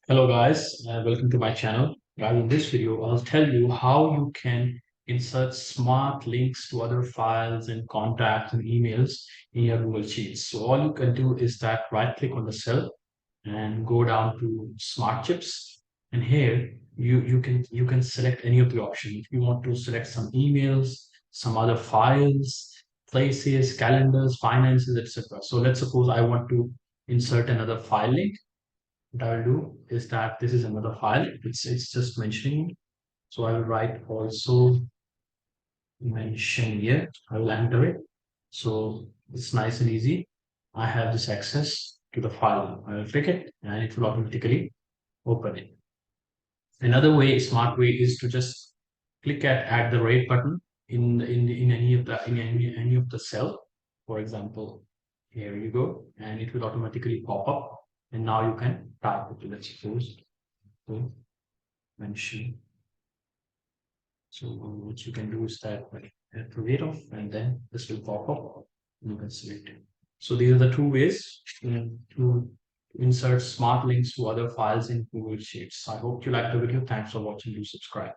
Hello guys, welcome to my channel. Guys, in this video, I'll tell you how you can insert smart links to other files and contacts and emails in your Google Sheets. So all you can do is that right click on the cell and go down to Smart Chips. And here you can select any of the options. If you want to select some emails, some other files, places, calendars, finances, etc. So let's suppose I want to insert another file link. What I'll do is that this is another file. It's just mentioning. So I will write also mention here. I will enter it. So it's nice and easy. I have this access to the file. I will click it and it will automatically open it. Another way, smart way, is to just click at the rate button in any of the cell. For example, here you go, and it will automatically pop up. And now you can type it. Let's suppose to mention. So what you can do is that create off, and then this will pop up. And you can select it. So these are the two ways to insert smart links to other files in Google Sheets. I hope you liked the video. Thanks for watching. Do subscribe.